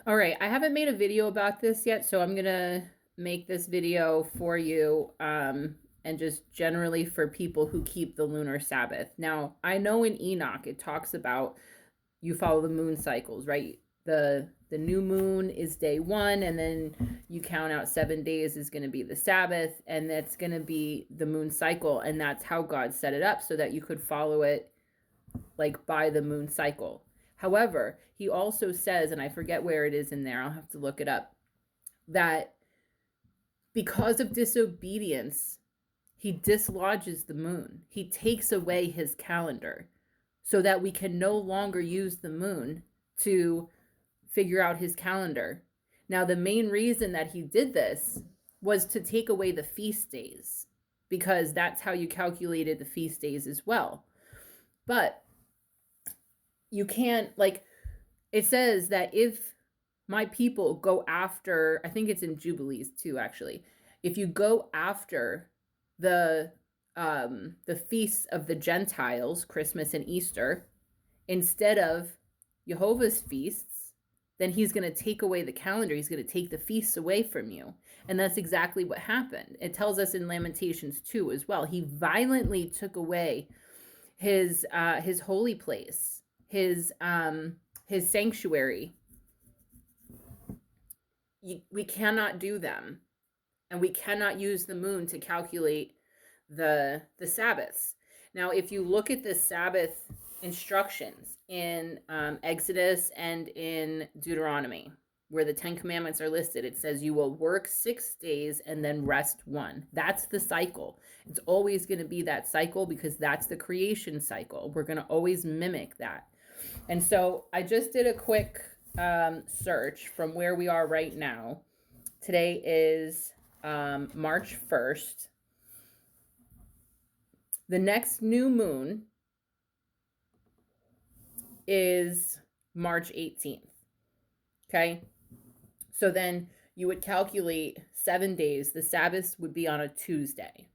All right, I haven't made a video about this yet, so I'm gonna make this video for you, and just generally for people who keep the lunar Sabbath. Now, I know in Enoch it talks about you follow the moon cycles, right? The new moon is day one, and then you count out 7 days is going to be the Sabbath, and that's going to be the moon cycle, and that's how God set it up so that you could follow it like by the moon cycle. However, he also says, and I forget where it is in there, I'll have to look it up, that because of disobedience, he dislodges the moon. He takes away his calendar so that we can no longer use the moon to figure out his calendar. Now, the main reason that he did this was to take away the feast days, because that's how you calculated the feast days as well. But you can't, like, it says that if my people go after, I think it's in Jubilees too, actually, if you go after the feasts of the Gentiles, Christmas and Easter, instead of Jehovah's feasts, then he's going to take away the calendar. He's going to take the feasts away from you. And that's exactly what happened. It tells us in Lamentations 2 as well. He violently took away his holy place, his sanctuary. We cannot do them, and we cannot use the moon to calculate the Sabbaths. Now, if you look at the Sabbath instructions in Exodus and in Deuteronomy, where the 10 commandments are listed, it says you will work 6 days and then rest one. That's the cycle. It's always going to be that cycle because that's the creation cycle. We're going to always mimic that. And so I just did a quick search from where we are right now. Today is March 1st. The next new moon is March 18th. Okay? So then you would calculate 7 days. The Sabbath would be on a Tuesday.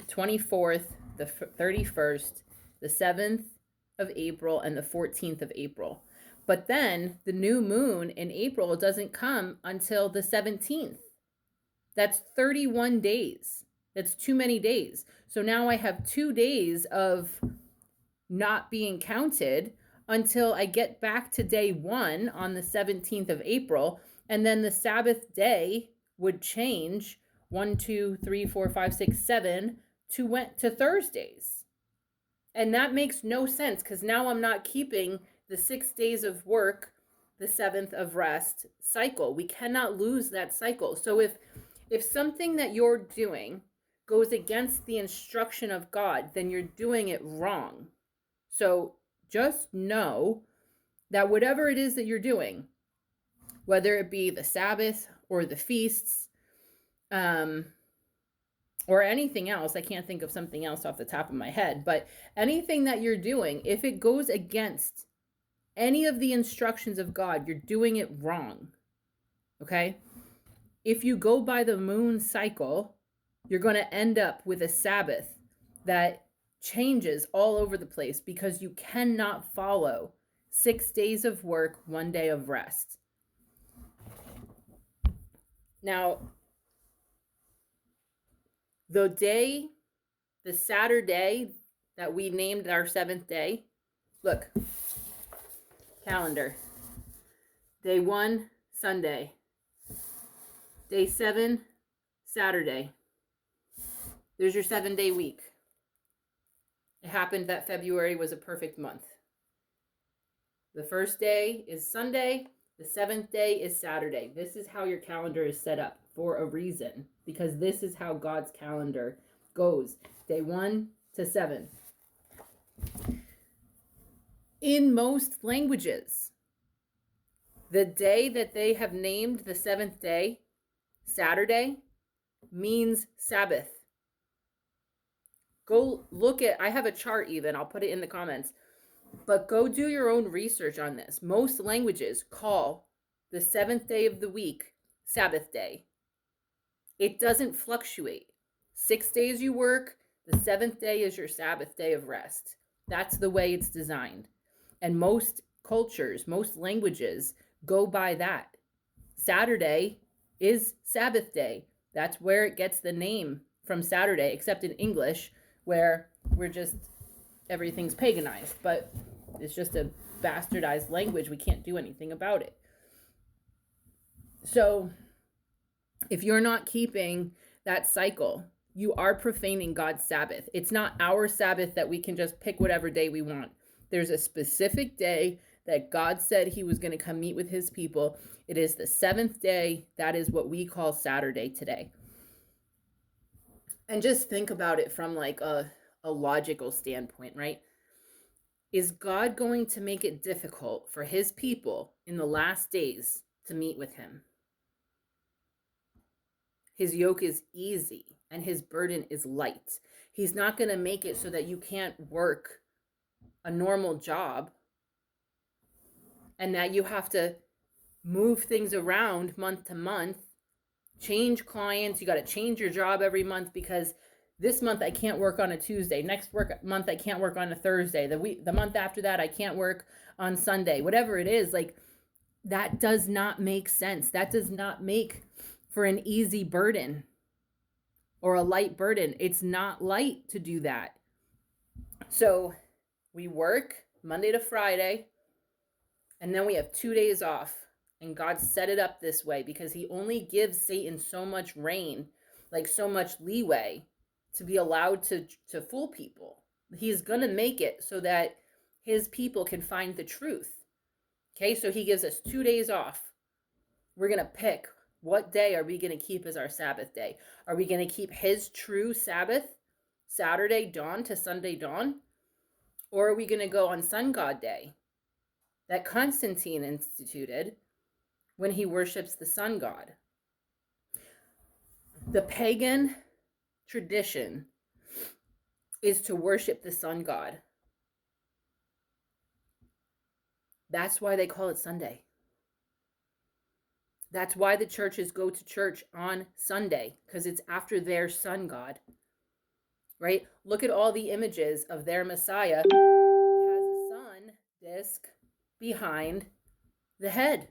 24th, the 31st, the 7th of April, and the 14th of April. But then the new moon in April doesn't come until the 17th. That's 31 days. That's too many days. So now I have 2 days of not being counted until I get back to day one on the 17th of April. And then the Sabbath day would change 1, 2, 3, 4, 5, 6, 7 to Thursdays. And that makes no sense because now I'm not keeping the 6 days of work, the 7th of rest cycle. We cannot lose that cycle. So if something that you're doing goes against the instruction of God, then you're doing it wrong. So just know that whatever it is that you're doing, whether it be the Sabbath or the feasts, or anything else, I can't think of something else off the top of my head, but anything that you're doing, if it goes against any of the instructions of God, you're doing it wrong. Okay? If you go by the moon cycle, you're going to end up with a Sabbath that changes all over the place because you cannot follow 6 days of work, 1 day of rest. Now, the Saturday that we named our 7th day, look, calendar. Day 1, Sunday. Day 7, Saturday. There's your 7-day week. It happened that February was a perfect month. The first day is Sunday. The 7th day is Saturday. This is how your calendar is set up for a reason, because this is how God's calendar goes. Day 1 to 7. In most languages, the day that they have named the 7th day, Saturday, means Sabbath. Go look at, I have a chart even, I'll put it in the comments. But go do your own research on this. Most languages call the 7th day of the week Sabbath day. It doesn't fluctuate. 6 days you work, the 7th day is your Sabbath day of rest. That's the way it's designed. And most cultures, most languages Go by that. Saturday is Sabbath day. That's where it gets the name from Saturday, except in English, where everything's paganized. But it's just a bastardized language. We can't do anything about it. So if you're not keeping that cycle, you are profaning God's Sabbath. It's not our Sabbath that we can just pick whatever day we want. There's a specific day that God said he was going to come meet with his people. It is the 7th day. That is what we call Saturday today. And just think about it from like a logical standpoint, right? Is God going to make it difficult for his people in the last days to meet with him? His yoke is easy and his burden is light. He's not going to make it so that you can't work a normal job and that you have to move things around month to month, change clients. You got to change your job every month because this month I can't work on a Tuesday. Next month I can't work on a Thursday. The month after that I can't work on Sunday. Whatever it is, like that does not make sense. That does not make for an easy burden or a light burden. It's not light to do that. So we work Monday to Friday, and then we have 2 days off. And God set it up this way because he only gives Satan so much reign, like so much leeway to be allowed to fool people. He's going to make it so that his people can find the truth. Okay, so he gives us 2 days off. We're going to pick, what day are we going to keep as our Sabbath day? Are we going to keep his true Sabbath, Saturday dawn to Sunday dawn? Or are we going to go on Sun God Day that Constantine instituted when he worships the sun god? The pagan tradition is to worship the sun god. That's why they call it Sunday. That's why the churches go to church on Sunday, because it's after their sun god, right? Look at all the images of their Messiah. It has a sun disc behind the head.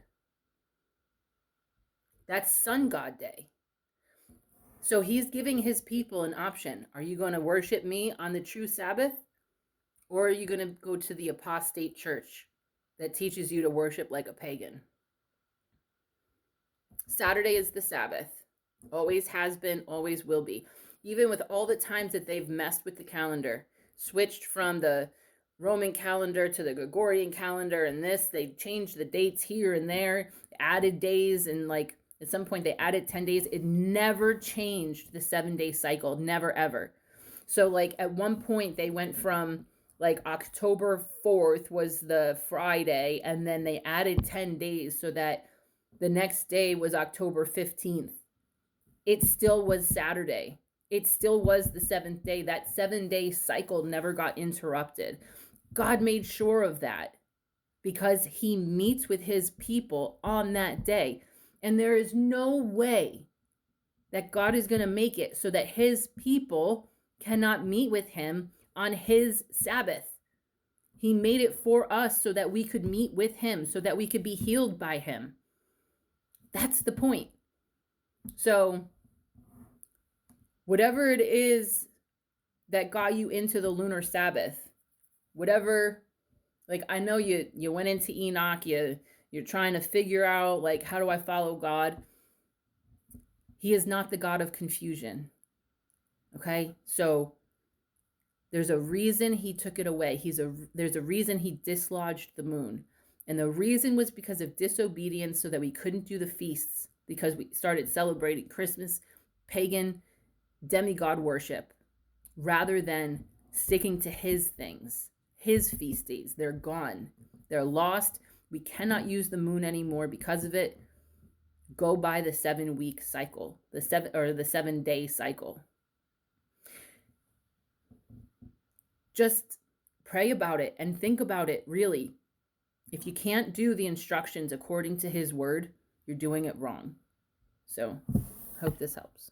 That's Sun God Day. So he's giving his people an option. Are you going to worship me on the true Sabbath? Or are you going to go to the apostate church that teaches you to worship like a pagan? Saturday is the Sabbath. Always has been, always will be. Even with all the times that they've messed with the calendar, switched from the Roman calendar to the Gregorian calendar, and they changed the dates here and there, added days, and like at some point they added 10 days. It never changed the 7-day cycle, never ever. So like at one point they went from like October 4th was the Friday, and then they added 10 days so that the next day was October 15th. It still was Saturday. It still was the 7th day. That 7-day cycle never got interrupted. God made sure of that because he meets with his people on that day. And there is no way that God is going to make it so that his people cannot meet with him on his Sabbath. He made it for us so that we could meet with him, so that we could be healed by him. That's the point. So whatever it is that got you into the lunar Sabbath, whatever, like I know you went into Enoch, you're trying to figure out like, how do I follow God? He is not the God of confusion. Okay? So there's a reason he took it away. There's a reason he dislodged the moon. And the reason was because of disobedience, so that we couldn't do the feasts, because we started celebrating Christmas, pagan demigod worship, rather than sticking to his things, his feast days. They're gone. They're lost. We cannot use the moon anymore because of it. Go by the 7-week cycle, the 7-day cycle. Just pray about it and think about it, really. If you can't do the instructions according to his word, you're doing it wrong. So, hope this helps.